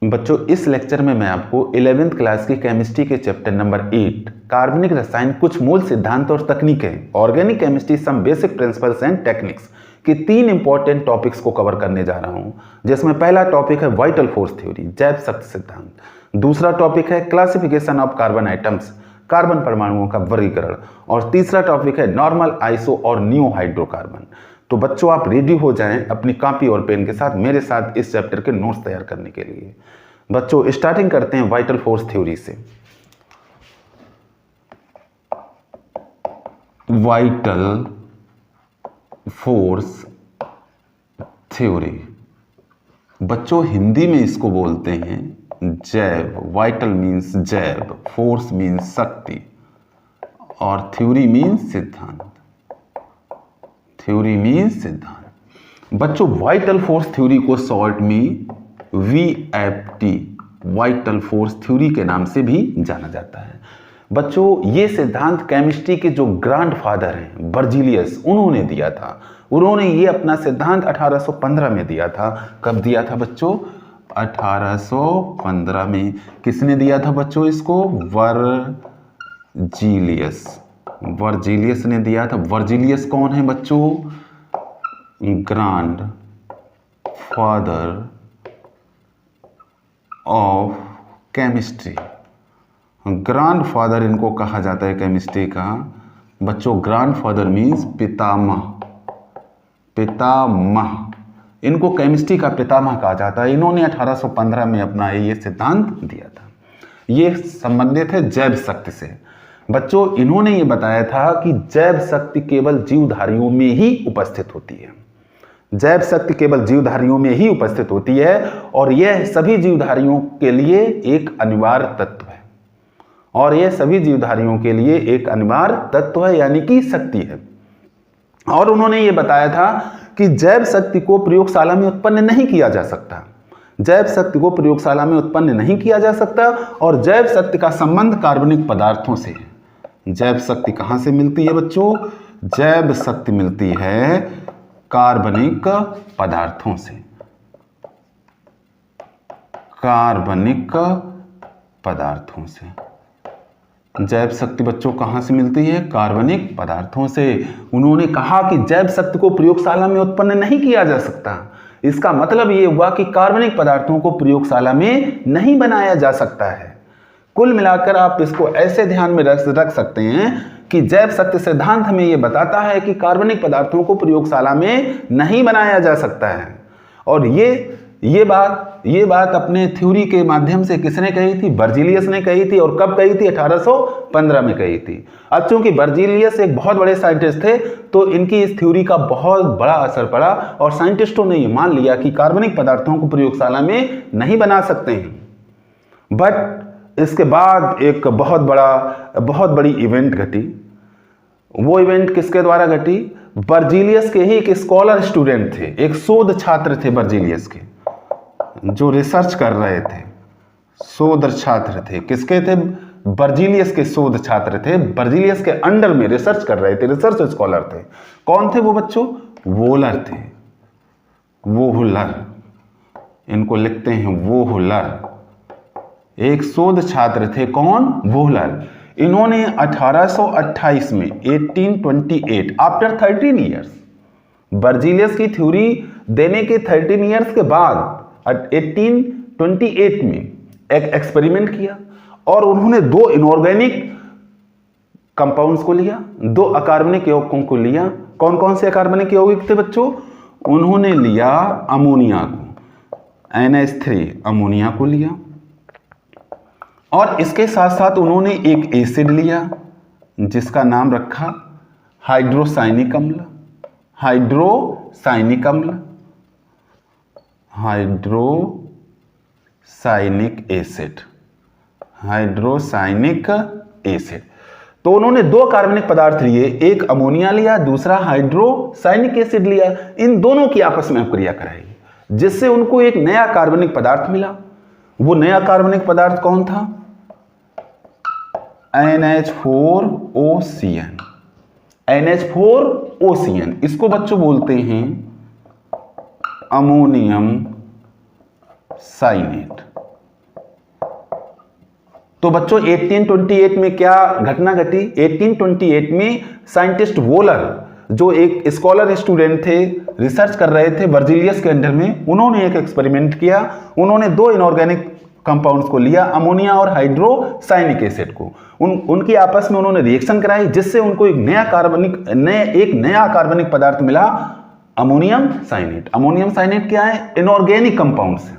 बच्चों इस लेक्चर में मैं आपको 11th क्लास की केमिस्ट्री के चैप्टर नंबर 8 कार्बनिक रसायन कुछ मूल सिद्धांत और तकनीकें organic chemistry some basic principles and techniques की 3 इंपॉर्टेंट टॉपिक्स को कवर करने जा रहा हूं, जिसमें पहला टॉपिक है वाइटल फोर्स थ्योरी जैव शक्ति सिद्धांत, दूसरा टॉपिक है classification of carbon atoms carbon परमाणुओं का वर्गीकरण और तीसरा टॉपिक है नॉर्मल आइसो और न्यू हाइड्रोकार्बन। तो बच्चों आप रेडी हो जाएं अपनी कॉपी और पेन के साथ मेरे साथ इस चैप्टर के नोट्स तैयार करने के लिए। बच्चों स्टार्टिंग करते हैं वाइटल फोर्स थ्योरी से। वाइटल फोर्स थ्योरी बच्चों हिंदी में इसको बोलते हैं जैव। वाइटल मीन्स जैव, फोर्स मीन्स शक्ति और थ्योरी मीन्स सिद्धांत। थ्योरी मीन्स सिद्धांत। बच्चों वाइटल फोर्स थ्योरी को शॉर्ट में VFT वाइटल फोर्स थ्योरी के नाम से भी जाना जाता है। बच्चों ये सिद्धांत केमिस्ट्री के जो ग्रैंडफादर हैं बर्जीलियस, उन्होंने दिया था। उन्होंने ये अपना सिद्धांत 1815 में दिया था। कब दिया था बच्चों? 1815 में। किसने दिया था बच्चों इसको? वर्जीलियस। वर्जीलियस ने दिया था। वर्जीलियस कौन है बच्चों? Grand father of chemistry. Grand father इनको कहा जाता है केमिस्ट्री का। बच्चों ग्रैंड फादर मीन्स पितामह। पितामह, इनको केमिस्ट्री का पितामह कहा जाता है। इन्होंने 1815 में अपना ये सिद्धांत दिया था। ये संबंधित है जैव शक्ति से। बच्चों इन्होंने ये बताया था कि जैव शक्ति केवल जीवधारियों में ही उपस्थित होती है। जैव शक्ति केवल जीवधारियों में ही उपस्थित होती है और यह सभी जीवधारियों के लिए एक अनिवार्य तत्व है। और यह सभी जीवधारियों के लिए एक अनिवार्य तत्व है, यानी कि शक्ति है। और उन्होंने ये बताया था कि जैव शक्ति को प्रयोगशाला में उत्पन्न नहीं किया जा सकता। जैव शक्ति को प्रयोगशाला में उत्पन्न नहीं किया जा सकता और जैव शक्ति का संबंध कार्बनिक पदार्थों से है। जैव शक्ति कहां से मिलती है बच्चों? जैव शक्ति मिलती है कार्बनिक पदार्थों से। कार्बनिक पदार्थों से जैव शक्ति बच्चों कहां से मिलती है? कार्बनिक पदार्थों से। उन्होंने कहा कि जैव शक्ति को प्रयोगशाला में उत्पन्न नहीं किया जा सकता। इसका मतलब यह हुआ कि कार्बनिक पदार्थों को प्रयोगशाला में नहीं बनाया जा सकता है। कुल मिलाकर आप इसको ऐसे ध्यान में रख सकते हैं कि जैव शक्ति सिद्धांत हमें यह बताता है कि कार्बनिक पदार्थों को प्रयोगशाला में नहीं बनाया जा सकता है। और ये बात अपने थ्योरी के माध्यम से किसने कही थी? बर्जीलियस ने कही थी। और कब कही थी? 1815 में कही थी। अब चूंकि बर्जीलियस एक बहुत बड़े साइंटिस्ट थे तो इनकी इस थ्योरी का बहुत बड़ा असर पड़ा और साइंटिस्टों ने यह मान लिया कि कार्बनिक पदार्थों को प्रयोगशाला में नहीं बना सकते हैं। बट इसके बाद एक बहुत बड़ी इवेंट घटी। वो इवेंट किसके द्वारा घटी? बर्जीलियस के ही एक स्कॉलर स्टूडेंट थे, एक शोध छात्र थे बर्जीलियस के, जो रिसर्च कर रहे थे। शोध छात्र थे। किसके थे? बर्जीलियस के शोध छात्र थे। बर्जीलियस के अंडर में रिसर्च कर रहे थे, रिसर्च स्कॉलर थे। कौन थे वो बच्चों? वोलर थे। वोहलर, इनको लिखते हैं वोहलर। एक शोध छात्र थे। कौन? वोहलर। इन्होंने 1828 में 1828 आफ्टर 13 ईयर्स, बर्जीलियस की थ्योरी देने के 13 ईयर्स के बाद 1828 में एक एक्सपेरिमेंट किया और उन्होंने 2 इनऑर्गेनिक कंपाउंड्स को लिया, 2 अकार्बनिक यौगिकों को लिया। कौन कौन से अकार्बनिक यौगिक थे बच्चों? उन्होंने लिया अमोनिया को, NH3 अमोनिया को लिया। और इसके साथ साथ उन्होंने एक एसिड लिया जिसका नाम रखा हाइड्रोसाइनिक अम्ल। हाइड्रोसाइनिक अम्ल, हाइड्रोसाइनिक एसिड, हाइड्रोसाइनिक एसिड। तो उन्होंने 2 कार्बनिक पदार्थ लिए, एक अमोनिया लिया, दूसरा हाइड्रोसाइनिक एसिड लिया। इन दोनों की आपस में क्रिया कराई जिससे उनको एक नया कार्बनिक पदार्थ मिला। वो नया कार्बनिक पदार्थ कौन था? NH4OCN। NH4OCN, इसको बच्चों बोलते हैं अमोनियम साइनेट। तो बच्चों 1828 में क्या घटना घटी? 1828 में साइंटिस्ट वोलर, जो एक स्कॉलर स्टूडेंट थे, रिसर्च कर रहे थे वर्जिलियस के अंडर में, उन्होंने एक एक्सपेरिमेंट किया। उन्होंने दो इनऑर्गेनिक कंपाउंड्स को लिया, अमोनिया और हाइड्रोसाइनिक एसिड को, उनकी आपस में उन्होंने रिएक्शन कराई, जिससे उनको एक नया कार्बनिक पदार्थ मिला, अमोनियम साइनेट। अमोनियम साइनेट क्या है? इनऑर्गेनिक कंपाउंड से,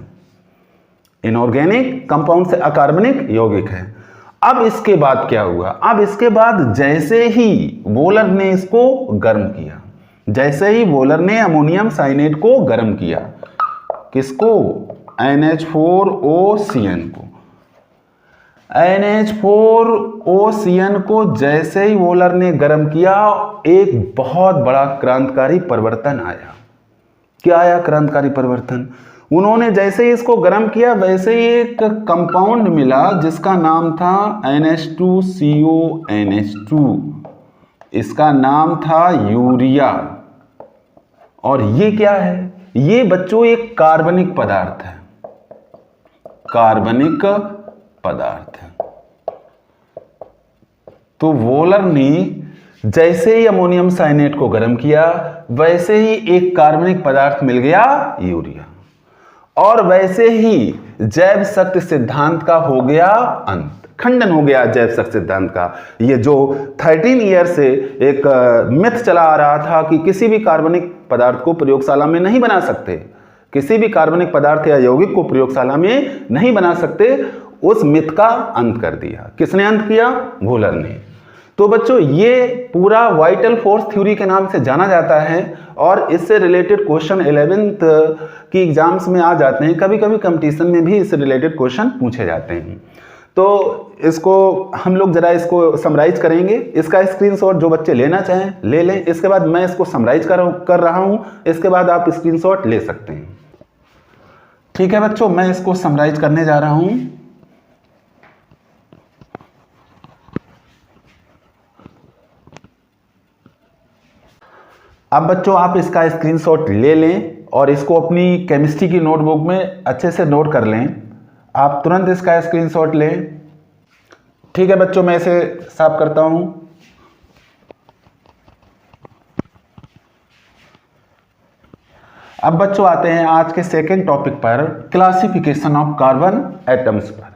इनऑर्गेनिक कंपाउंड से अकार्बनिक यौगिक है। अब इसके बाद क्या हुआ? अब इसके बाद जैसे ही वोलर ने इसको गर्म किया, जैसे ही वोलर ने अमोनियम साइनेट को गर्म किया, किसको? NH4OCN को। NH4OCN को जैसे ही वोलर ने गर्म किया, एक बहुत बड़ा क्रांतिकारी परिवर्तन आया। क्या आया क्रांतिकारी परिवर्तन? उन्होंने जैसे ही इसको गर्म किया, वैसे ही एक कंपाउंड मिला जिसका नाम था NH2CONH2। इसका नाम था यूरिया। और ये क्या है? ये बच्चों एक कार्बनिक पदार्थ है, कार्बनिक पदार्थ है। तो वोलर ने जैसे ही अमोनियम साइनेट को गर्म किया, वैसे ही एक कार्बनिक पदार्थ मिल गया, यूरिया। और वैसे ही जैव शक्ति सिद्धांत का हो गया अंत, खंडन हो गया जैव शक्ति सिद्धांत का। ये जो 13 ईयर से एक मिथ चला आ रहा था कि किसी भी कार्बनिक पदार्थ को प्रयोगशाला में नहीं बना सकते, किसी भी कार्बनिक पदार्थ या यौगिक को प्रयोगशाला में नहीं बना सकते, उस मिथ का अंत कर दिया। किसने अंत किया? वोलर ने। तो बच्चों ये पूरा वाइटल फोर्स थ्योरी के नाम से जाना जाता है, और इससे रिलेटेड क्वेश्चन 11th की एग्जाम्स में आ जाते हैं, कभी कभी कंपटीशन में भी इससे रिलेटेड क्वेश्चन पूछे जाते हैं। तो इसको हम लोग जरा इसको समराइज करेंगे। इसका स्क्रीनशॉट जो बच्चे लेना चाहें ले लें, इसके बाद मैं इसको समराइज कर रहा हूं, इसके बाद आप स्क्रीनशॉट ले सकते हैं। ठीक है बच्चों, मैं इसको समराइज करने जा रहा हूं। अब बच्चों आप इसका स्क्रीनशॉट ले लें और इसको अपनी केमिस्ट्री की नोटबुक में अच्छे से नोट कर लें। आप तुरंत इसका स्क्रीनशॉट लें। ठीक है बच्चों, मैं इसे साफ करता हूं। अब बच्चों आते हैं आज के सेकेंड टॉपिक पर, क्लासिफिकेशन ऑफ कार्बन एटम्स पर।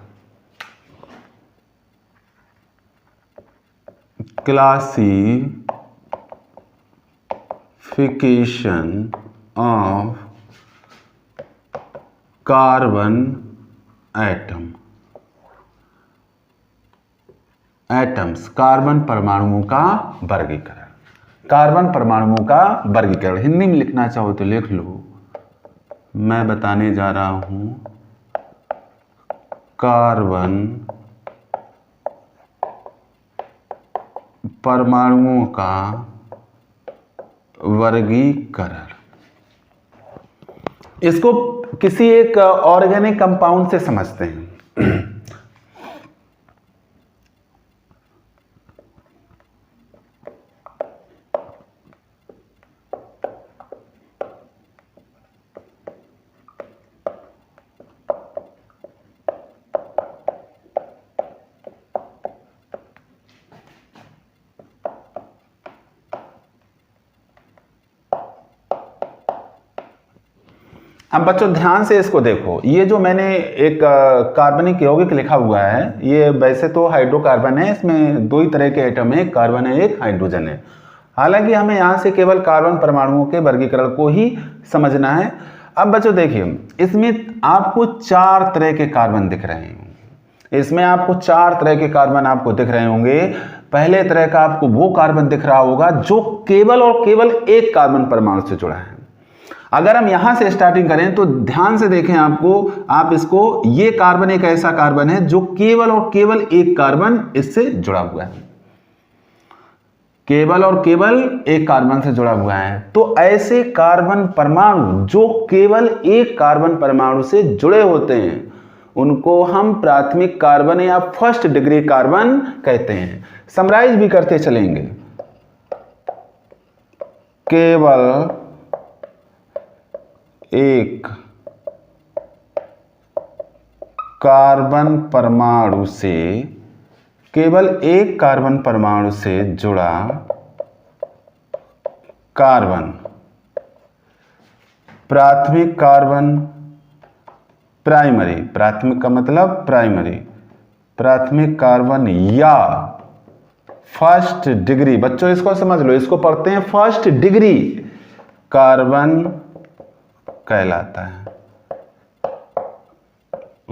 Classification of carbon atoms, carbon परमाणुओं का वर्गीकरण। कार्बन परमाणुओं का वर्गीकरण हिंदी में लिखना चाहो तो लिख लो। मैं बताने जा रहा हूं कार्बन परमाणुओं का वर्गीकरण। इसको किसी एक ऑर्गेनिक कंपाउंड से समझते हैं। अब बच्चों ध्यान से इसको देखो, ये जो मैंने एक कार्बनिक यौगिक लिखा हुआ है, ये वैसे तो हाइड्रोकार्बन है, इसमें दो ही तरह के एटम है, एक कार्बन है एक हाइड्रोजन है। हालांकि हमें यहाँ से केवल कार्बन परमाणुओं के वर्गीकरण को ही समझना है। अब बच्चों देखिए, इसमें आपको 4 तरह के कार्बन दिख रहे होंगे। इसमें आपको 4 तरह के कार्बन आपको दिख रहे होंगे। पहले तरह का आपको वो कार्बन दिख रहा होगा जो केवल और केवल एक कार्बन परमाणु से जुड़ा है। अगर हम यहां से स्टार्टिंग करें तो ध्यान से देखें, आप इसको, ये कार्बन एक ऐसा कार्बन है जो केवल और केवल एक कार्बन इससे जुड़ा हुआ है, केवल और केवल एक कार्बन से जुड़ा हुआ है। तो ऐसे कार्बन परमाणु जो केवल एक कार्बन परमाणु से जुड़े होते हैं, उनको हम प्राथमिक कार्बन या फर्स्ट डिग्री कार्बन कहते हैं। समराइज भी करते चलेंगे। केवल एक कार्बन परमाणु से, केवल एक कार्बन परमाणु से जुड़ा कार्बन, प्राथमिक कार्बन, प्राइमरी, प्राथमिक का मतलब प्राइमरी, प्राथमिक कार्बन या फर्स्ट डिग्री, बच्चों इसको समझ लो, इसको पढ़ते हैं फर्स्ट डिग्री कार्बन कहलाता है,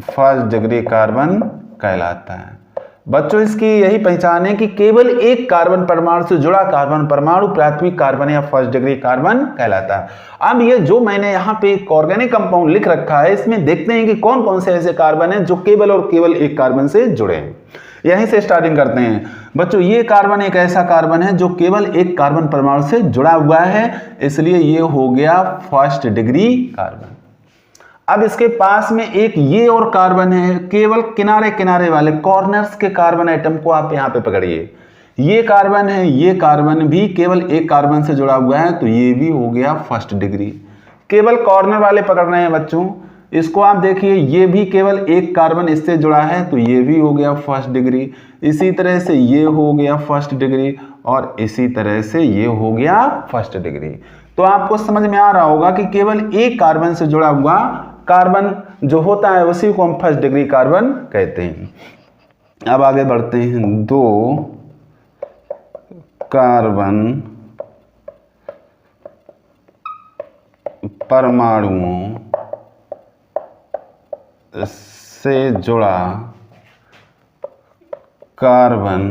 फर्स्ट डिग्री कार्बन कहलाता है। बच्चों इसकी यही पहचान है कि केवल एक कार्बन परमाणु से जुड़ा कार्बन परमाणु प्राथमिक कार्बन या फर्स्ट डिग्री कार्बन कहलाता है। अब ये जो मैंने यहाँ पे एक ऑर्गेनिक कंपाउंड लिख रखा है, इसमें देखते हैं कि कौन कौन से ऐसे कार्बन हैं जो केवल और केवल एक कार्बन से जुड़े हैं। यहीं से स्टार्टिंग करते हैं बच्चों। ये कार्बन एक ऐसा कार्बन है जो केवल एक कार्बन परमाणु से जुड़ा हुआ है, इसलिए ये हो गया फर्स्ट डिग्री कार्बन। अब इसके पास में एक ये और कार्बन है, केवल किनारे किनारे वाले कॉर्नर्स के कार्बन एटम को आप यहाँ पे पकड़िए। ये कार्बन है, ये कार्बन भी केवल एक कार्बन से जुड़ा हुआ है, तो ये भी हो गया फर्स्ट डिग्री। केवल कॉर्नर वाले पकड़ रहे हैं बच्चों, इसको आप देखिए, ये भी केवल एक कार्बन इससे जुड़ा है, तो ये भी हो गया फर्स्ट डिग्री। इसी तरह से ये हो गया फर्स्ट डिग्री, और इसी तरह से ये हो गया फर्स्ट डिग्री। तो आपको समझ में आ रहा होगा कि केवल एक कार्बन से जुड़ा हुआ कार्बन जो होता है उसी को हम फर्स्ट डिग्री कार्बन कहते हैं। अब आगे बढ़ते हैं। दो कार्बन परमाणुओं से जुड़ा कार्बन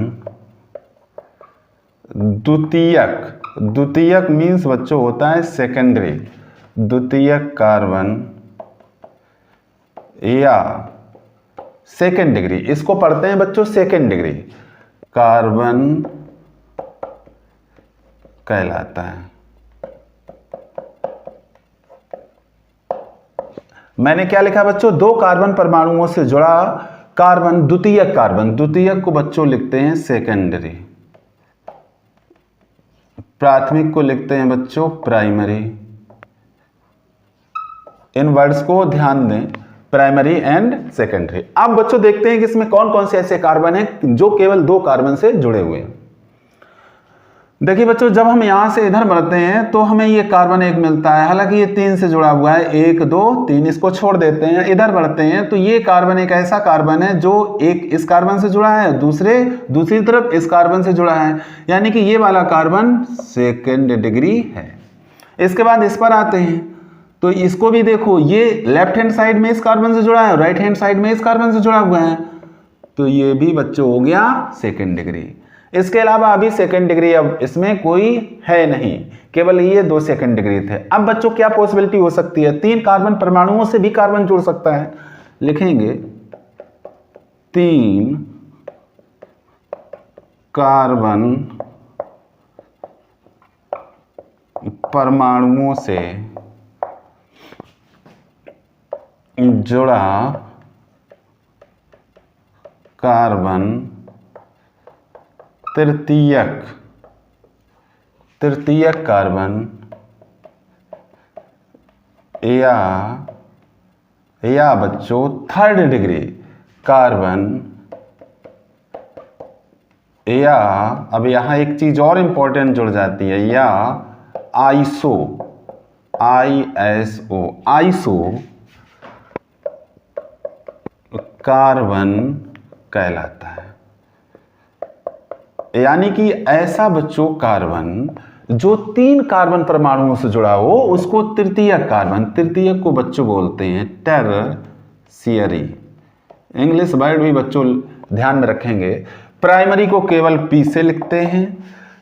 द्वितीयक, द्वितीयक मीन्स बच्चों होता है सेकेंडरी, द्वितीयक कार्बन या सेकेंड डिग्री, इसको पढ़ते हैं बच्चों सेकेंड डिग्री कार्बन कहलाता है। मैंने क्या लिखा बच्चों, दो कार्बन परमाणुओं से जुड़ा कार्बन द्वितीयक कार्बन, द्वितीयक को बच्चों लिखते हैं सेकेंडरी, प्राथमिक को लिखते हैं बच्चों प्राइमरी। इन वर्ड्स को ध्यान दें, प्राइमरी एंड सेकेंडरी। अब बच्चों देखते हैं कि इसमें कौन कौन से ऐसे कार्बन हैं जो केवल दो कार्बन से जुड़े हुए हैं। देखिए बच्चों, जब हम यहां से इधर बढ़ते हैं तो हमें ये कार्बन एक मिलता है, हालांकि ये तीन से जुड़ा हुआ है, एक दो तीन, इसको छोड़ देते हैं। इधर बढ़ते हैं तो ये कार्बन एक ऐसा कार्बन है जो एक इस कार्बन से जुड़ा है, दूसरी तरफ इस कार्बन से जुड़ा है, यानी कि ये वाला कार्बन सेकेंड डिग्री है। इसके बाद इस पर आते हैं तो इसको भी देखो, ये लेफ्ट हैंड साइड में इस कार्बन से जुड़ा है, राइट हैंड साइड में इस कार्बन से जुड़ा हुआ है, तो ये भी बच्चों हो गया सेकेंड डिग्री। इसके अलावा अभी सेकेंड डिग्री अब इसमें कोई है नहीं, केवल ये दो सेकेंड डिग्री थे। अब बच्चों क्या पॉसिबिलिटी हो सकती है, तीन कार्बन परमाणुओं से भी कार्बन जुड़ सकता है। लिखेंगे तीन कार्बन परमाणुओं से जुड़ा कार्बन तृतीयक कार्बन या बच्चों थर्ड डिग्री कार्बन, या अब यहां एक चीज और इंपॉर्टेंट जुड़ जाती है, या आइसो कार्बन कहलाता है। यानी कि ऐसा बच्चों कार्बन जो तीन कार्बन परमाणुओं से जुड़ा हो उसको तृतीयक कार्बन, तृतीयक को बच्चों बोलते हैं टर्शियरी। इंग्लिश वर्ड भी बच्चों ध्यान में रखेंगे। प्राइमरी को केवल पी से लिखते हैं,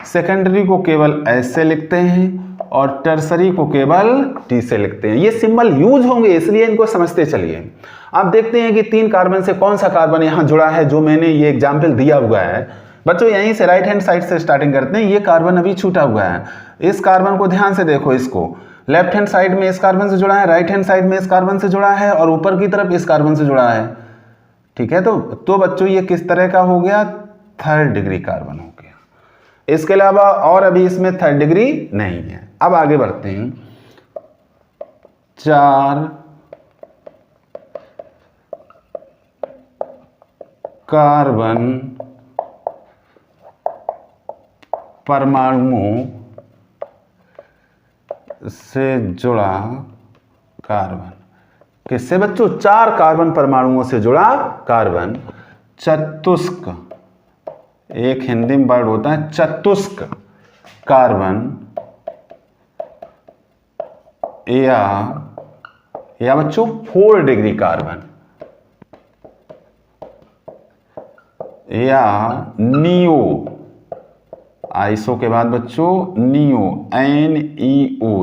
सेकेंडरी को केवल एस से लिखते हैं, और टर्सरी को केवल टी से लिखते हैं। ये सिंबल यूज होंगे इसलिए इनको समझते चलिए। अब देखते हैं कि तीन कार्बन से कौन सा कार्बन यहां जुड़ा है जो मैंने ये एग्जाम्पल दिया हुआ है। बच्चों यहीं से राइट हैंड साइड से स्टार्टिंग करते हैं। ये कार्बन अभी छूटा हुआ है, इस कार्बन को ध्यान से देखो, इसको लेफ्ट हैंड साइड में इस कार्बन से जुड़ा है, राइट हैंड साइड में इस कार्बन से जुड़ा है, और ऊपर की तरफ इस कार्बन से जुड़ा है। ठीक है, तो बच्चों ये किस तरह का हो गया, थर्ड डिग्री कार्बन हो गया। इसके अलावा और अभी इसमें थर्ड डिग्री नहीं है। अब आगे बढ़ते हैं। चार कार्बन परमाणुओं से जुड़ा कार्बन। किससे बच्चों? 4 कार्बन परमाणुओं से जुड़ा कार्बन चतुष्क, एक हिंदी में वर्ड होता है चतुष्क कार्बन, या बच्चों 4 डिग्री कार्बन, या नियो, आइसो के बाद बच्चों नियो, NEO,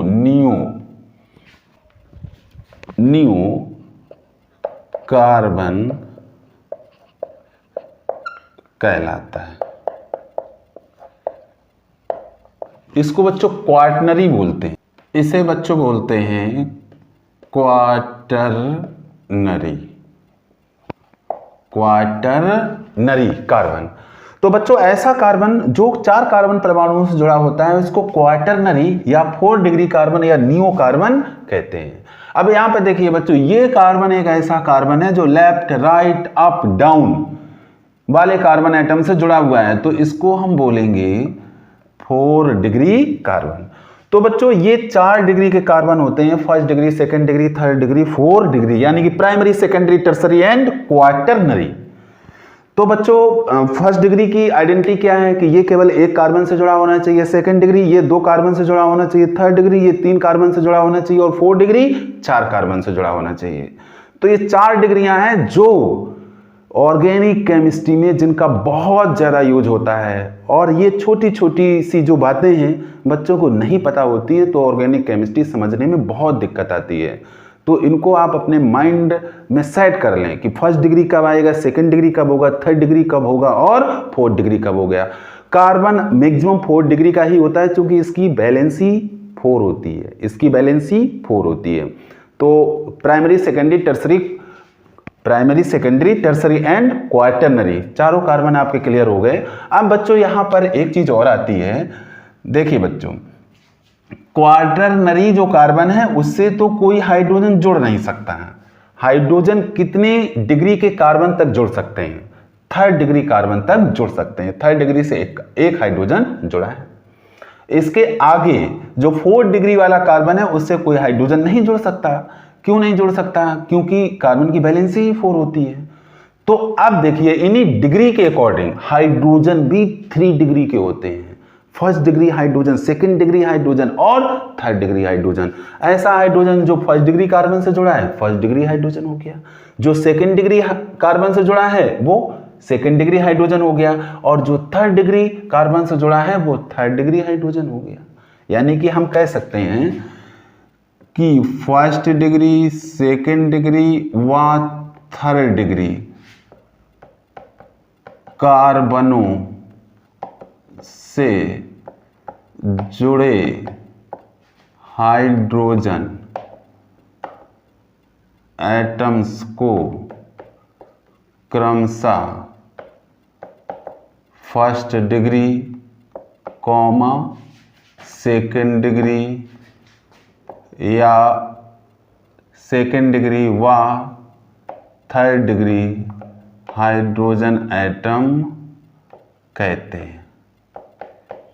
नियो कार्बन कहलाता है। इसको बच्चों क्वाटरनरी बोलते हैं, इसे बच्चों बोलते हैं क्वाटरनरी कार्बन। तो बच्चों ऐसा कार्बन जो 4 कार्बन परमाणुओं से जुड़ा होता है उसको क्वाटरनरी या 4 डिग्री कार्बन या नियो कार्बन कहते हैं। अब यहां पे देखिए बच्चों, ये कार्बन एक ऐसा कार्बन है जो लेफ्ट राइट अप डाउन वाले कार्बन एटम से जुड़ा हुआ है, तो इसको हम बोलेंगे 4 डिग्री कार्बन। तो बच्चों ये 4 डिग्री के कार्बन होते हैं, first degree, second degree, third degree, 4 degree, यानी कि primary, secondary, tertiary and quaternary. तो बच्चों फर्स्ट डिग्री की आइडेंटिटी क्या है कि ये केवल 1 कार्बन से जुड़ा होना चाहिए, सेकंड डिग्री ये 2 कार्बन से जुड़ा होना चाहिए, थर्ड डिग्री ये 3 कार्बन से जुड़ा होना चाहिए, और 4 डिग्री 4 कार्बन से जुड़ा होना चाहिए। तो ये 4 डिग्रियां हैं जो ऑर्गेनिक केमिस्ट्री में जिनका बहुत ज़्यादा यूज होता है, और ये छोटी छोटी सी जो बातें हैं बच्चों को नहीं पता होती है, तो ऑर्गेनिक केमिस्ट्री समझने में बहुत दिक्कत आती है। तो इनको आप अपने माइंड में सेट कर लें कि फर्स्ट डिग्री कब आएगा, सेकंड डिग्री कब होगा, थर्ड डिग्री कब होगा, और 4 डिग्री कब हो गया। कार्बन मैक्सिमम 4 डिग्री का ही होता है क्योंकि इसकी वैलेंसी 4 होती है, इसकी वैलेंसी 4 होती है। तो primary, secondary, tertiary and quaternary, चारों कार्बन आपके क्लियर हो गए। अब बच्चों यहां पर एक चीज और आती है, देखिए बच्चों क्वाटरनरी जो कार्बन है उससे तो कोई हाइड्रोजन जुड़ नहीं सकता है। हाइड्रोजन कितने डिग्री के कार्बन तक जुड़ सकते हैं? 3rd डिग्री कार्बन तक जुड़ सकते हैं, 3rd डिग्री से एक हाइड्रोजन जुड़ा है। इसके आगे जो 4 डिग्री वाला कार्बन है उससे कोई हाइड्रोजन नहीं जुड़ सकता। क्यों नहीं जुड़ सकता? क्योंकि कार्बन की वैलेंसी ही 4 होती है। तो अब देखिए इन्हीं डिग्री के अकॉर्डिंग हाइड्रोजन भी 3 डिग्री के होते हैं, first degree hydrogen, second degree hydrogen और 3rd डिग्री हाइड्रोजन। ऐसा हाइड्रोजन जो फर्स्ट डिग्री कार्बन से जुड़ा है फर्स्ट डिग्री हाइड्रोजन हो गया, जो सेकंड डिग्री कार्बन से जुड़ा है वो सेकंड डिग्री हाइड्रोजन हो गया, और जो 3rd डिग्री कार्बन से जुड़ा है वो 3rd डिग्री हाइड्रोजन हो गया। यानी कि हम कह सकते हैं कि फर्स्ट डिग्री, सेकंड डिग्री व 3rd डिग्री कार्बनों से जुड़े हाइड्रोजन एटम्स को क्रमशः फर्स्ट डिग्री, सेकंड डिग्री या सेकंड डिग्री व 3rd डिग्री हाइड्रोजन एटम कहते हैं।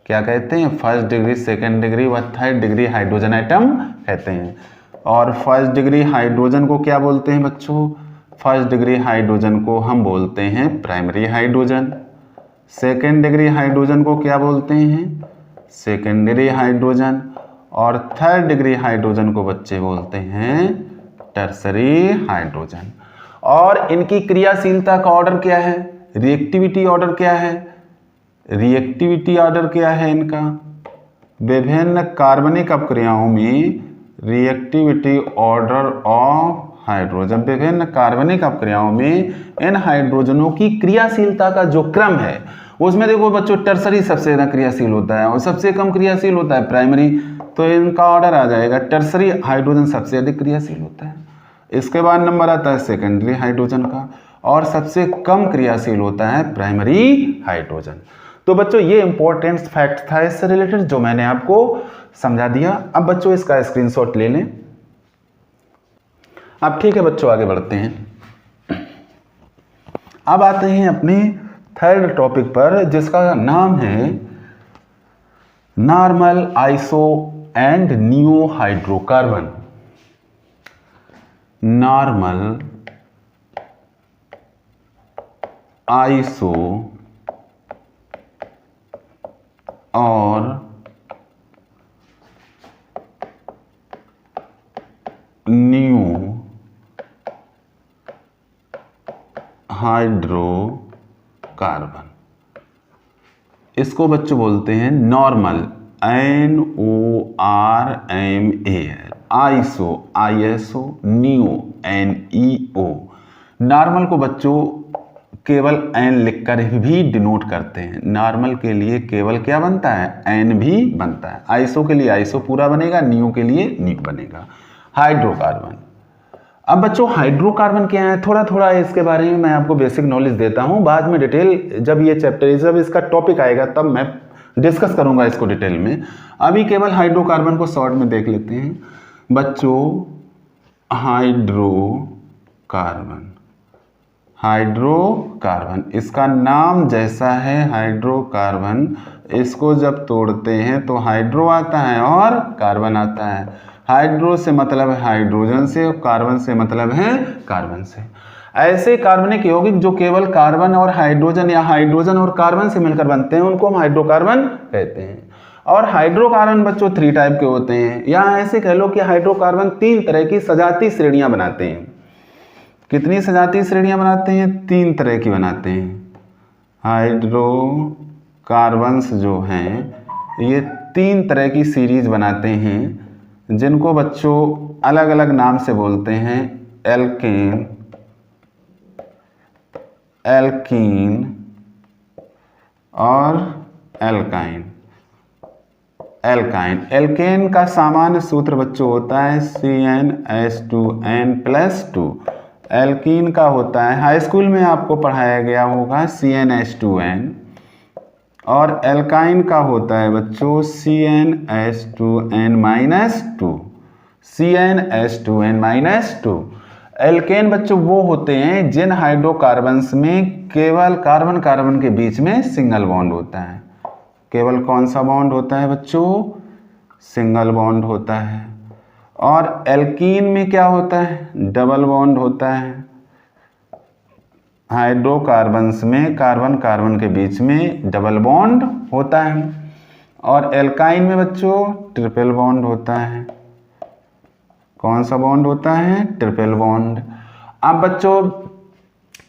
क्या कहते हैं? फर्स्ट डिग्री, सेकंड डिग्री व 3rd डिग्री हाइड्रोजन एटम कहते हैं। और फर्स्ट डिग्री हाइड्रोजन को क्या बोलते हैं बच्चों? फर्स्ट डिग्री हाइड्रोजन को हम बोलते हैं primary hydrogen. Second degree hydrogen को क्या बोलते हैं? Secondary hydrogen. और 3rd डिग्री हाइड्रोजन को बच्चे बोलते हैं टर्सरी हाइड्रोजन। और इनकी क्रियाशीलता का ऑर्डर क्या है? रिएक्टिविटी ऑर्डर क्या है? रिएक्टिविटी ऑर्डर क्या है इनका? विभिन्न कार्बनिक अपक्रियाओं में रिएक्टिविटी ऑर्डर ऑफ हाइड्रोजन, विभिन्न कार्बनिक अपक्रियाओं में इन हाइड्रोजनों की क्रियाशीलता का जो क्रम है उसमें देखो बच्चों टर्सरी सबसे ज्यादा क्रियाशील होता है और सबसे कम क्रियाशील होता है प्राइमरी, तो इनका ऑर्डर आ जाएगा टर्सरी हाइड्रोजन सबसे अधिक क्रियाशील होता है। इसके बाद नंबर आता है सेकेंडरी हाइड्रोजन का और सबसे कम क्रियाशील होता है प्राइमरी हाइड्रोजन। तो बच्चों ये इंपॉर्टेंट फैक्ट था इससे रिलेटेड जो मैंने आपको समझा दिया। अब बच्चों इसका स्क्रीनशॉट ले लें। अब ठीक है बच्चों आगे बढ़ते हैं। अब आते हैं अपने थर्ड टॉपिक पर, जिसका नाम है normal, iso and neo hydrocarbon. Normal, iso और नियो हाइड्रोकार्बन, इसको बच्चों बोलते हैं normal, NORMAL, iso, ISO, neo, NEO। Normal को बच्चों केवल n लिखकर भी डिनोट करते हैं। नॉर्मल के लिए केवल क्या बनता है, n भी बनता है। आइसो के लिए आइसो पूरा बनेगा, नियो के लिए नियो बनेगा। हाइड्रोकार्बन, अब बच्चों हाइड्रोकार्बन क्या है, थोड़ा थोड़ा इसके बारे में मैं आपको बेसिक नॉलेज देता हूं, बाद में डिटेल जब ये चैप्टर, जब इसका टॉपिक आएगा तब मैं डिस्कस करूंगा इसको डिटेल में। अभी केवल हाइड्रोकार्बन को शॉर्ट में देख लेते हैं बच्चों। हाइड्रोकार्बन, हाइड्रोकार्बन इसका नाम जैसा है हाइड्रोकार्बन, इसको जब तोड़ते हैं तो हाइड्रो आता है और कार्बन आता है। हाइड्रो से मतलब है हाइड्रोजन से, और कार्बन से मतलब है कार्बन से। ऐसे कार्बनिक यौगिक जो केवल कार्बन और हाइड्रोजन या हाइड्रोजन और कार्बन से मिलकर बनते हैं उनको हम हाइड्रोकार्बन कहते हैं। और हाइड्रोकार्बन बच्चों 3 टाइप के होते हैं, या ऐसे कह लो कि हाइड्रोकार्बन 3 तरह की सजाती श्रेणियां बनाते हैं। कितनी सजाती श्रेणियां बनाते हैं, 3 तरह की बनाते हैं। हाइड्रोकार्बन्स जो हैं ये 3 तरह की सीरीज बनाते हैं, जिनको बच्चों अलग अलग नाम से बोलते हैं। एल्केन, एल्कीन और एल्काइन। एल्काइन, एल्केन का सामान्य सूत्र बच्चों होता है CnH2n+2। एल्कीन का होता है, हाई स्कूल में आपको पढ़ाया गया होगा, CnH2n। और एल्काइन का होता है बच्चों CnH2n-2, CnH2n-2। एल्केन बच्चों वो होते हैं जिन हाइड्रोकार्बन्स में केवल कार्बन कार्बन के बीच में सिंगल बॉन्ड होता है। केवल कौन सा बॉन्ड होता है बच्चों, सिंगल बॉन्ड होता है। और एल्कीन में क्या होता है, डबल बॉन्ड होता है। हाइड्रोकार्बन्स में कार्बन कार्बन के बीच में डबल बॉन्ड होता है। और एल्काइन में बच्चों ट्रिपल बॉन्ड होता है। कौन सा बॉन्ड होता है, ट्रिपल बॉन्ड। अब बच्चों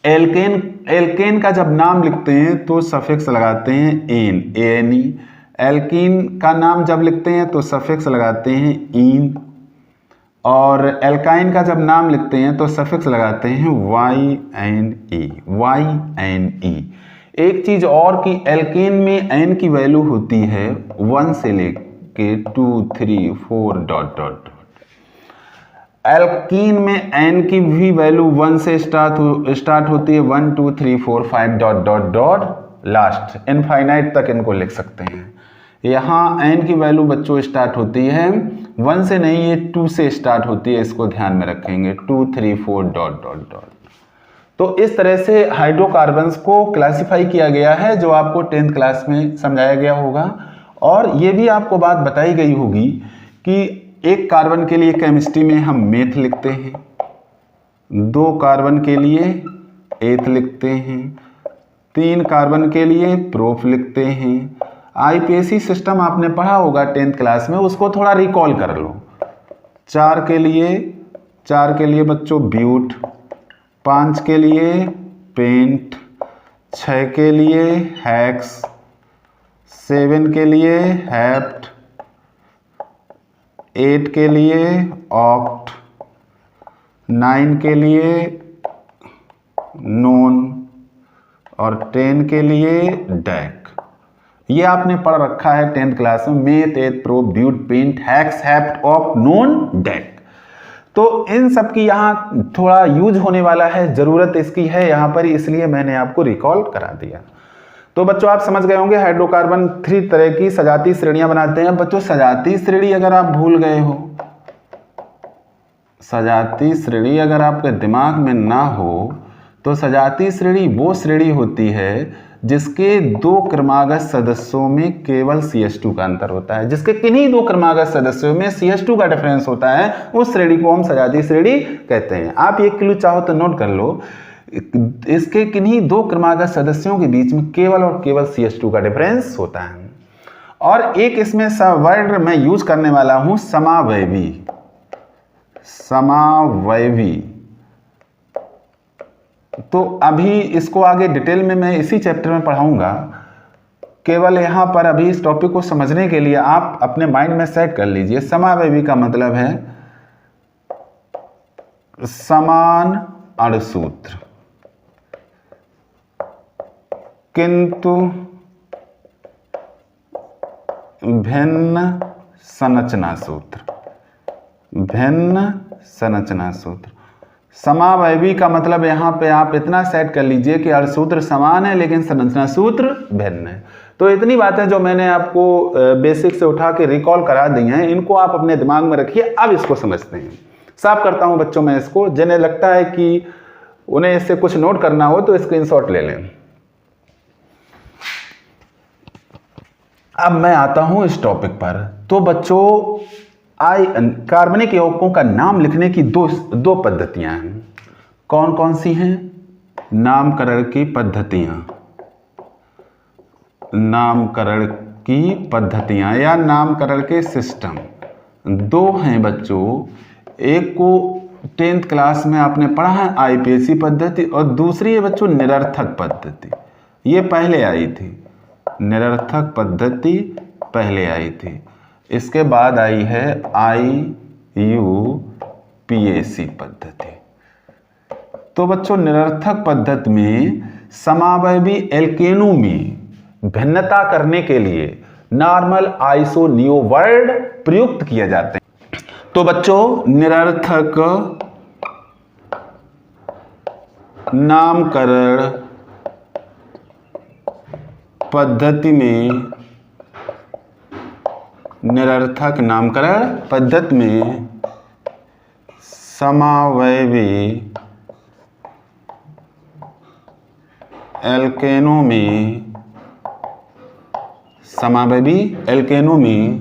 एल्केन का जब नाम लिखते हैं तो सफिक्स लगाते हैं एन, ANE। एल्कीन का नाम जब लिखते हैं तो सफिक्स लगाते हैं ईन। और एल्काइन का जब नाम लिखते हैं तो सफिक्स लगाते हैं YNE। एक चीज और कि एल्केन में n की वैल्यू होती है 1 से लेके 2, 3, 4 ... एल्कीन में n की भी वैल्यू 1 से स्टार्ट होती है, 1, 2, 3, 4, 5 ... लास्ट इनफाइनाइट तक इनको लिख सकते हैं। यहाँ n की वैल्यू बच्चों स्टार्ट होती है 1 से नहीं, ये 2 से स्टार्ट होती है, इसको ध्यान में रखेंगे, 2, 3, 4 ... तो इस तरह से हाइड्रोकार्बन्स को क्लासिफाई किया गया है, जो आपको 10th क्लास में समझाया गया होगा। और ये भी आपको बात बताई गई होगी कि एक कार्बन के लिए केमिस्ट्री में हम मेथ लिखते हैं, 2 कार्बन के लिए एथ लिखते हैं, 3 कार्बन के लिए प्रोफ लिखते हैं। IPAC सिस्टम आपने पढ़ा होगा 10th क्लास में, उसको थोड़ा रिकॉल कर लो। 4 के लिए बच्चों ब्यूट, 5 के लिए पेंट, 6 के लिए हेक्स, 7 के लिए हेप्ट, 8 के लिए ऑक्ट, 9 के लिए नोन और 10 के लिए डेक। ये आपने पढ़ रखा है 10th क्लास में, meth, eth, prop, but, pent, hex, hept, oct, non, dec. तो इन सब की यहाँ थोड़ा यूज होने वाला है, जरूरत इसकी है यहाँ पर, इसलिए मैंने आपको रिकॉल करा दिया। तो बच्चों आप समझ गए होंगे हाइड्रोकार्बन 3 तरह की सजाती श्रेणियां बनाते हैं। बच्चों सजाती श्रेणी अगर आप भूल गए हो, सजाती श्रेणी अगर आपके दिमाग में ना हो तो सजातीय श्रेणी वो श्रेणी होती है जिसके दो क्रमागत सदस्यों में केवल CH2 का अंतर होता है। जिसके किन्हीं दो क्रमागत सदस्यों में CH2 का डिफरेंस होता है, उस श्रेणी को हम सजातीय श्रेणी कहते हैं। आप एक क्लू चाहो तो नोट कर लो, इसके किन्हीं दो क्रमागत सदस्यों के बीच में केवल और केवल CH2 का डिफरेंस होता है। और एक इसमें वर्ड मैं यूज करने वाला हूं समावयवी। समावयवी तो अभी इसको आगे डिटेल में मैं इसी चैप्टर में पढ़ाऊंगा। केवल यहां पर अभी इस टॉपिक को समझने के लिए आप अपने माइंड में सेट कर लीजिए। समावयवी का मतलब है समान अणुसूत्र किंतु भिन्न संरचना सूत्र। भिन्न संरचना सूत्र। समावयवी का मतलब यहां पे आप इतना सेट कर लीजिए कि अणुसूत्र समान है लेकिन संरचना सूत्र भिन्न है। तो इतनी बातें जो मैंने आपको बेसिक से उठा के रिकॉल करा दी हैं, इनको आप अपने दिमाग में रखिए। अब इसको समझते हैं। साफ करता हूं बच्चों में इसको, जिन्हें लगता है कि उन्हें इससे कुछ नोट करना हो तो स्क्रीनशॉट ले लें। अब मैं आता हूं इस टॉपिक पर। तो बच्चों कार्बनिक यौगिकों का नाम लिखने की दो पद्धतियां हैं। कौन कौन सी हैं? नामकरण की पद्धतियां। नामकरण की पद्धतियां या नामकरण के सिस्टम दो हैं बच्चों। एक को 10th क्लास में आपने पढ़ा है IPSC पद्धति, और दूसरी है बच्चों निरर्थक पद्धति। ये पहले आई थी, निरर्थक पद्धति पहले आई थी। इसके बाद आई है IUPAC पद्धति। तो बच्चों निरर्थक पद्धति में समावयवी एल्केनों में भिन्नता करने के लिए नॉर्मल आइसो नियो वर्ड प्रयुक्त किए जाते हैं। तो बच्चों निरर्थक नामकरण पद्धति में, निरर्थक नामकरण पद्धति में समावयवी एल्केनों में, समावयवी एल्केनों में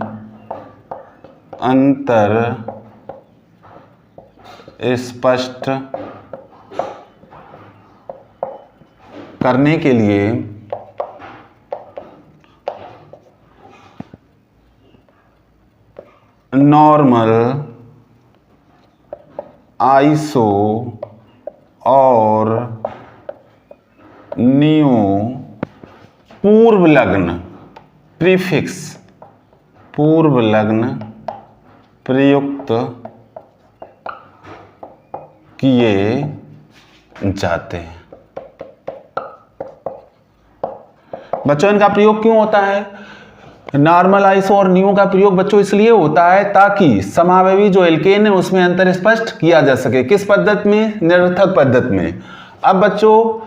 अंतर स्पष्ट करने के लिए नॉर्मल आइसो और नियो पूर्व लग्न प्रीफिक्स, पूर्व लग्न प्रयुक्त किए जाते हैं। बच्चों इनका प्रयोग क्यों होता है? नॉर्मल आइसो और नियो का प्रयोग बच्चों इसलिए होता है ताकि समावयवी जो एल्केन है उसमें अंतर स्पष्ट किया जा सके। किस पद्धति में? निरर्थक पद्धति में। अब बच्चों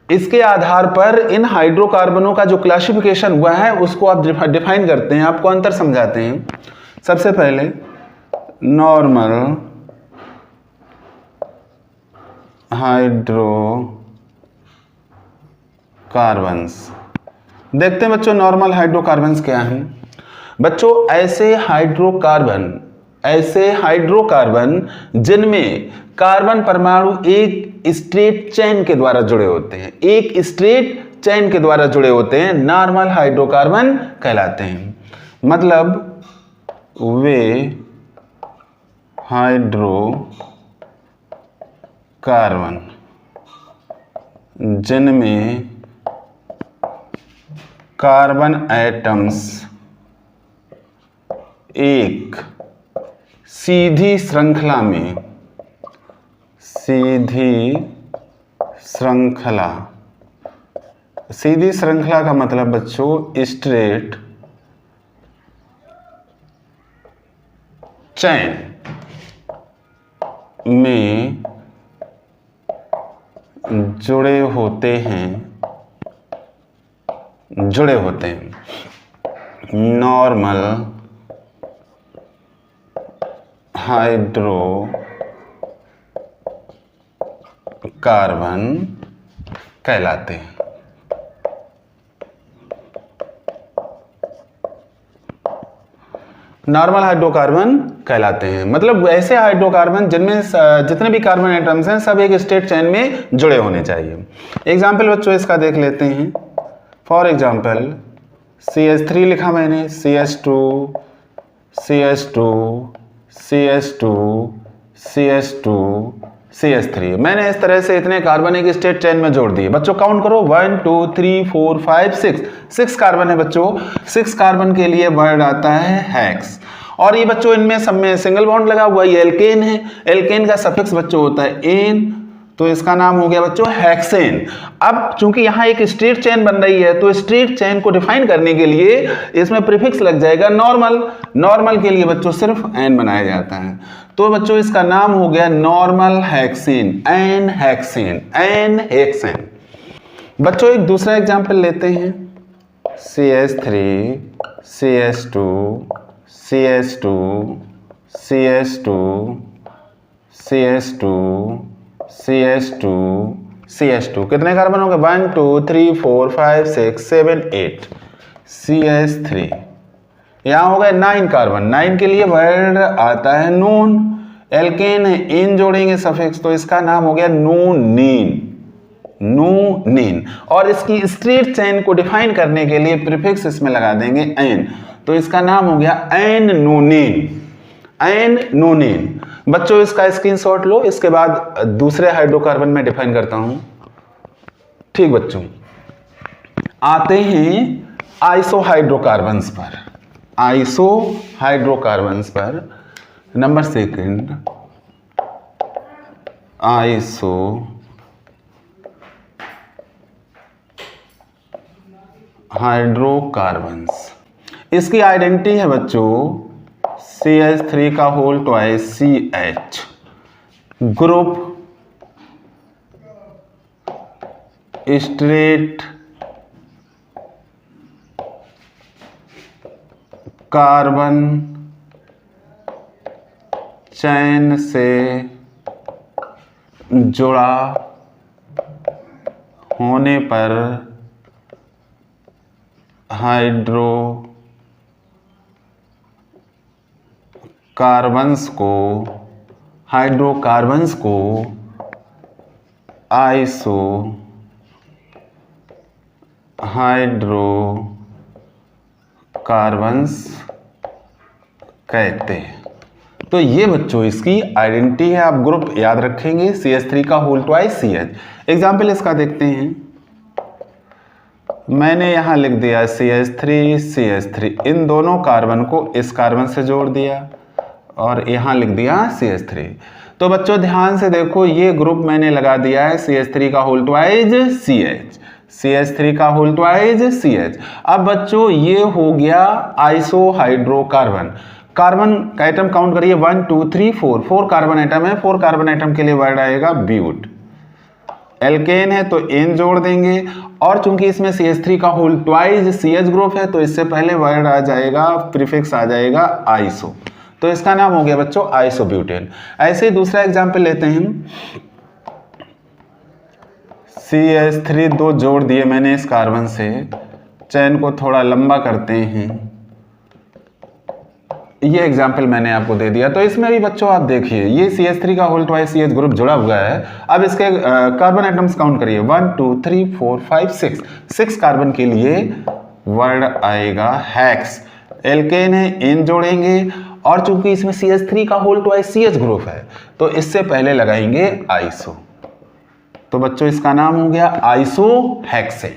इसके आधार पर इन हाइड्रोकार्बनों का जो क्लासिफिकेशन हुआ है उसको आप डिफाइन करते हैं, आपको अंतर समझाते हैं। सबसे पहले नॉर्मल हाइड्रोकार्बन्स। देखते हैं बच्चों नॉर्मल हाइड्रोकार्बन्स क्या हैं। बच्चों ऐसे हाइड्रोकार्बन जिनमें कार्बन परमाणु एक स्ट्रेट चेन के द्वारा जुड़े होते हैं, एक स्ट्रेट चेन के द्वारा जुड़े होते हैं, नॉर्मल हाइड्रोकार्बन कहलाते हैं। मतलब वे हाइड्रोकार्बन जिनमें कार्बन एटम्स एक सीधी श्रृंखला में, सीधी श्रृंखला का मतलब बच्चों स्ट्रेट चैन में जुड़े होते हैं, नॉर्मल हाइड्रोकार्बन कार्बन कहलाते हैं। नॉर्मल हाइड्रोकार्बन कहलाते हैं, मतलब ऐसे हाइड्रोकार्बन जिनमें जितने भी कार्बन एटम्स हैं सब एक स्ट्रेट चेन में जुड़े होने चाहिए। एग्जाम्पल बच्चों इसका देख लेते हैं। फॉर एग्जाम्पल CH3 लिखा मैंने, CH2 CH2 CH2 CH2 CH3, मैंने इस तरह से इतने कार्बन एक स्ट्रेट चेन में जोड़ दिए। बच्चों काउंट करो, 1 2 3 4 5 6 कार्बन है बच्चों। 6 कार्बन के लिए वर्ड आता है हेक्स। और ये बच्चों इनमें सब में सिंगल बॉन्ड लगा हुआ है, ये एल्केन है। एल्केन का सफिक्स बच्चों होता है एन, तो इसका नाम हो गया बच्चों हेक्सेन। अब चूंकि यहाँ एक स्ट्रेट चेन बन रही है तो स्ट्रेट चेन को डिफाइन करने के लिए इसमें प्रीफिक्स लग जाएगा नॉर्मल। नॉर्मल के लिए बच्चों सिर्फ एन बनाया जाता है, तो बच्चों इसका नाम हो गया normal hexane, n hexane, n hexane. बच्चों एक दूसरा एग्जांपल लेते हैं, CH3 CH2 CH2 CH2 CH2 CH2 CH2, कितने कार्बन हो गए? 1 2 3 4 5 6 7 8। CH3 यहाँ हो गए 9 कार्बन। 9 के लिए वर्ड आता है नून। एल्केन है, इन जोड़ेंगे सफिक्स, तो इसका नाम हो गया नूनीन, नूनीन। और इसकी स्ट्रेट चेन को डिफाइन करने के लिए प्रीफिक्स इसमें लगा देंगे एन, तो इसका नाम हो गया एन नूनीन, एन नूनीन। बच्चों इसका स्क्रीनशॉट लो, इसके बाद दूसरे हाइड्रोकार्बन में डिफाइन करता हूं। ठीक बच्चों, आते हैं आइसो हाइड्रोकार्बन्स पर। आइसो हाइड्रोकार्बन्स पर नंबर सेकंड, आइसो हाइड्रोकार्बन्स। इसकी आइडेंटिटी है बच्चों CH3 का whole twice CH, group straight carbon chain से जुड़ा होने पर हाइड्रोकार्बन्स को आइसो हाइड्रोकार्बन्स कहते हैं। तो ये बच्चों इसकी आइडेंटिटी है, आप ग्रुप याद रखेंगे, CH3 का होल ट्वाइस CH। एग्जाम्पल इसका देखते हैं, मैंने यहां लिख दिया CH3 इन दोनों कार्बन को इस कार्बन से जोड़ दिया और यहां लिख दिया CH3। तो बच्चों ध्यान से देखो, ये ग्रुप मैंने लगा दिया है CH3 का होल ट्वाइस CH, CH3 का होल ट्वाइस CH। अब बच्चों ये हो गया आइसो हाइड्रोकार्बन। कार्बन का आइटम काउंट करिए, 1 2 3 4 कार्बन आइटम है। 4 कार्बन आइटम के लिए वर्ड आएगा ब्यूट। एल्केन है तो एन जोड़ देंगे, और चूंकि इसमें CH3 का होल ट्वाइस CH ग्रुप है तो इससे पहले वर्ड आ जाएगा, प्रीफिक्स आ जाएगा आइसो, तो इसका नाम हो गया बच्चों आइसोब्यूटेन। ऐसे दूसरा एग्जांपल लेते हैं, CH3 दो जोड़ दिए मैंने इस कार्बन से, चैन को थोड़ा लंबा करते हैं, ये एग्जाम्पल मैंने आपको दे दिया। तो इसमें भी बच्चों आप देखिए, ये CH3 का होल ट्वाइस CH ग्रुप जुड़ा हुआ है। अब इसके कार्बन एटम्स काउंट करिए, 1 2 3 4 5 6 कार्बन के लिए वर्ड आएगा हेक्स। एल्केन है, एन जोड़ेंगे, और चूंकि इसमें CH3 का होल ट्वाइस CH ग्रुप है तो इससे पहले लगाएंगे आइसो, तो बच्चों इसका नाम हो गया आइसो हेक्सेन।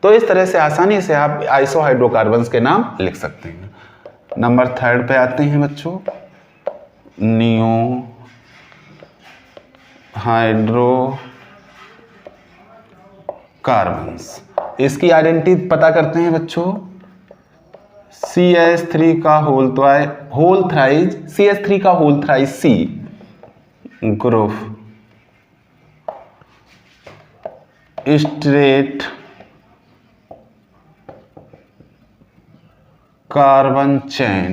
तो इस तरह से आसानी से आप आइसो हाइड्रोकार्बन्स के नाम लिख सकते हैं। नंबर 3 पे आते हैं बच्चों, नियो हाइड्रोकार्बन्स। इसकी आइडेंटिटी पता करते हैं बच्चों, CH3 का होल थ्राइस CH3 का whole thrice C group straight carbon chain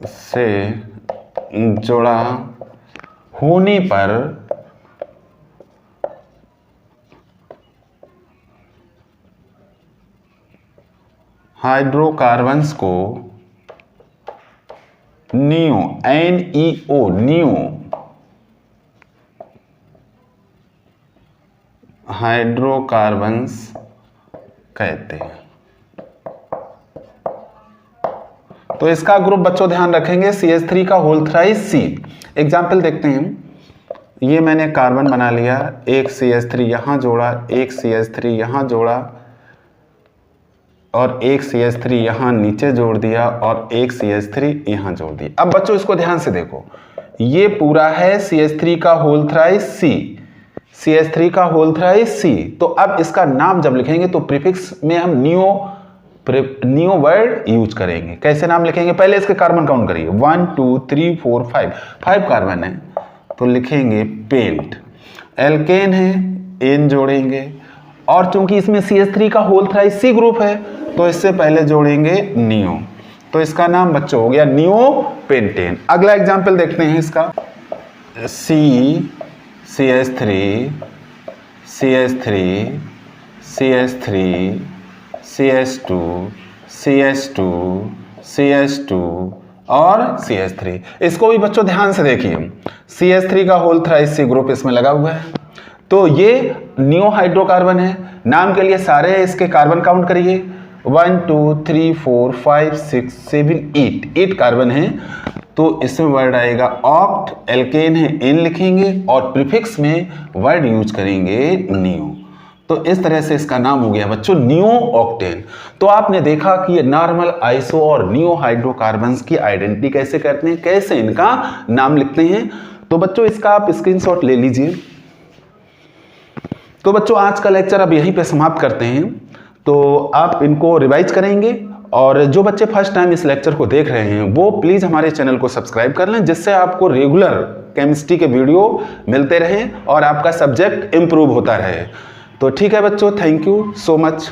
से जुड़ा होने पर हाइड्रोकार्बन्स को नियो NEO नियो हाइड्रोकार्बन्स कहते हैं। तो इसका ग्रुप बच्चों ध्यान रखेंगे CH3 का होल थ्राइस C। एग्जाम्पल देखते हैं। ये मैंने कार्बन बना लिया, एक CH3 यहां जोड़ा, एक CH3 यहां जोड़ा और एक CH3 यहां नीचे जोड़ दिया और एक CH3 यहां जोड़ दिया। अब बच्चों इसको ध्यान से देखो, ये पूरा है CH3 का होल थ्राइस C, CH3 का होल थ्राइस C। तो अब इसका नाम जब लिखेंगे तो प्रीफिक्स में हम नियो वर्ड यूज करेंगे। कैसे नाम लिखेंगे? पहले इसके कार्बन काउंट करिए, 1 2 3 4 5 कार्बन है तो लिखेंगे पेंट। एल्केन है, एन जोड़ेंगे और चूंकि इसमें CH3 का होल थ्राइस C ग्रुप है तो इससे पहले जोड़ेंगे नियो। तो इसका नाम बच्चों हो गया नियो पेंटेन। अगला एग्जाम्पल देखते हैं इसका, CH3 CH3 CH3 CH2 CH2 CH2 और CH3। इसको भी बच्चों ध्यान से देखिए, CH3 का होल थ्राइस C ग्रुप इसमें लगा हुआ है तो ये नियो हाइड्रोकार्बन है। नाम के लिए सारे इसके कार्बन काउंट करिए, 1 2 3 4 5 6 7 8 कार्बन है तो इसमें वर्ड आएगा ऑक्ट। एल्केन है, एन लिखेंगे और प्रीफिक्स में वर्ड यूज करेंगे नियो। तो इस तरह से इसका नाम हो गया बच्चों नियो ऑक्टेन। तो आपने देखा कि ये नॉर्मल आइसो और नियो हाइड्रोकार्बन्स की आइडेंटिटी कैसे करते हैं, कैसे इनका नाम लिखते हैं। तो बच्चों इसका आप स्क्रीनशॉट ले लीजिए। तो बच्चों आज का लेक्चर अब यहीं पे समाप्त करते हैं। तो आप इनको रिवाइज करेंगे और जो बच्चे फर्स्ट टाइम इस लेक्चर को देख रहे हैं वो प्लीज़ हमारे चैनल को सब्सक्राइब कर लें, जिससे आपको रेगुलर केमिस्ट्री के वीडियो मिलते रहें और आपका सब्जेक्ट इम्प्रूव होता रहे। तो ठीक है बच्चों, थैंक यू सो मच।